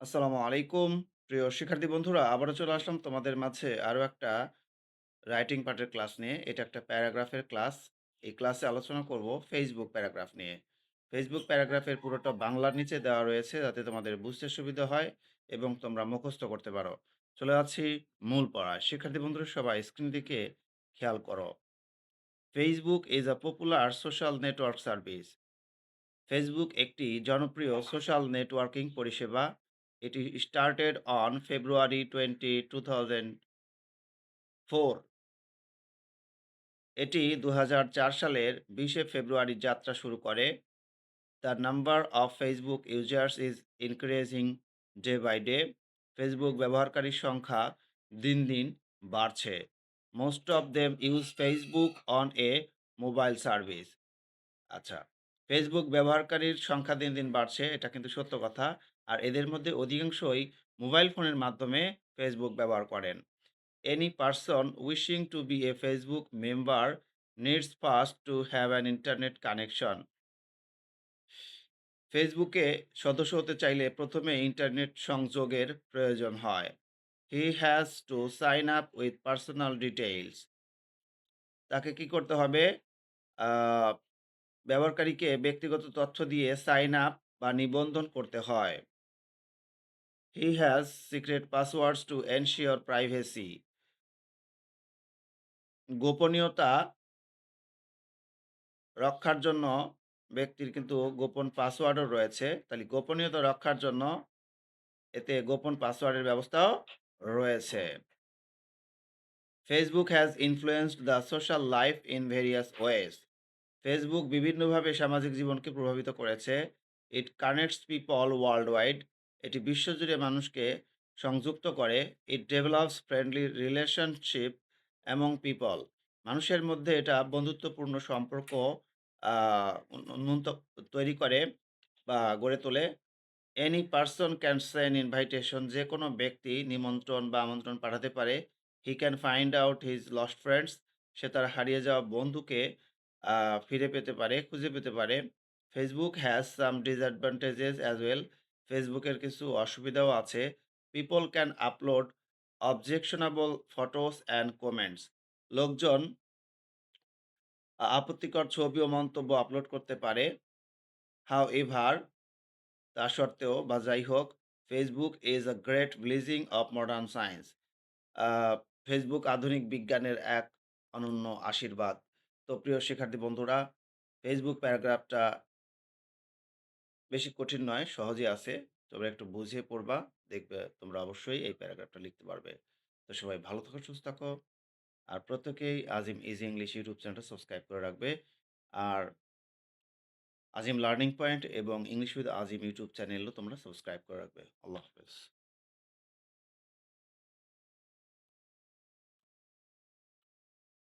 আসসালামু আলাইকুম। প্রিয় শিক্ষার্থী বন্ধুরা, আবারও চলে আসলাম তোমাদের মাঝে আরো একটা রাইটিং পার্টের ক্লাস নিয়ে। এটা একটা প্যারাগ্রাফের ক্লাস। এই ক্লাসে আলোচনা করব ফেসবুক প্যারাগ্রাফ নিয়ে। ফেসবুক প্যারাগ্রাফের পুরোটা বাংলার নিচে দেওয়া রয়েছে যাতে তোমাদের বুঝতে সুবিধা হয় এবং তোমরা মুখস্থ করতে পারো। চলে যাচ্ছি মূল পড়ায়। শিক্ষার্থী বন্ধুরা সবাই স্ক্রিন দিকে খেয়াল করো। Facebook is a popular social network service. Facebook একটি জনপ্রিয় সোশ্যাল নেটওয়ার্কিং পরিষেবা। এটি স্টার্টেড অন ফেব্রুয়ারি 20, 2004। এটি ২০০৪ সালের ২০শে ফেব্রুয়ারি যাত্রা শুরু করে। The number of Facebook users is increasing day by day. Facebook ব্যবহারকারীর সংখ্যা দিন দিন বাড়ছে। Most of them use Facebook on a mobile service. আচ্ছা। ফেসবুক ব্যবহারকারীর সংখ্যা দিন, দিন বাড়ছে। এটা কিন্তু সত্য কথা। আর এদের মধ্যে অধিকাংশই মোবাইল ফোনের মাধ্যমে ফেসবুক ব্যবহার করেন। Any person wishing to be a Facebook member needs first to have an internet connection. ফেসবুকে সদস্য হতে চাইলে প্রথমে ইন্টারনেট সংযোগের প্রয়োজন হয়। He has to sign up with personal details. তাকে কি করতে হবে? আ ব্যবহারকারীকে ব্যক্তিগত তথ্য দিয়ে সাইন আপ বা নিবন্ধন করতে হয়। He has secret passwords to ensure privacy. গোপনীয়তা রক্ষার জন্য ব্যক্তির কিন্তু গোপন পাসওয়ার্ডও রয়েছে। তাহলে গোপনীয়তা রক্ষার জন্য এতে গোপন পাসওয়ার্ডের ব্যবস্থাও রয়েছে। Facebook has influenced the social life in various ways. Facebook বিভিন্নভাবে সামাজিক জীবনকে প্রভাবিত করেছে। It connects people worldwide. এটি বিশ্বজুড়ে মানুষকে সংযুক্ত করে। It develops friendly relationship among people. মানুষের মধ্যে এটা বন্ধুত্বপূর্ণ সম্পর্ক উন্নত তৈরি করে বা গড়ে তোলে। Any person can send invitation. যে কোনো ব্যক্তি নিমন্ত্রণ বা আমন্ত্রণ পাঠাতে পারে। He can find out his lost friends. সে তার হারিয়ে যাওয়া বন্ধুকে ফিরে পেতে পারে, খুঁজে পেতে পারে। Facebook has some disadvantages as well. ফেসবুকের কিছু অসুবিধাও আছে। People can upload objectionable photos and comments. লোকজন আপত্তিকর ছবি ও মন্তব্য আপলোড করতে পারে। হাউ এভার, তা সত্ত্বেও বা যাই হোক, Facebook is a great blessing of modern science. A Facebook আধুনিক বিজ্ঞানের এক অনন্য আশীর্বাদ। তো প্রিয় শিক্ষার্থী বন্ধুরা, ফেসবুক প্যারাগ্রাফটা বেশি কঠিন নয়, সহজই আছে। তোমরা একটু বুঝে পড়বা, দেখবে তোমরা অবশ্যই এই প্যারাগ্রাফটা লিখতে পারবে। তো সবাই ভালো থাকো, সুস্থ থাকো। আর প্রত্যেকেই আজিম ইজি ইংলিশ ইউটিউব চ্যানেলটা সাবস্ক্রাইব করে রাখবে। আর আজিম লার্নিং পয়েন্ট এবং ইংলিশ উইথ আজিম ইউটিউব চ্যানেলও তোমরা সাবস্ক্রাইব করে রাখবে। আল্লাহ হাফেজ।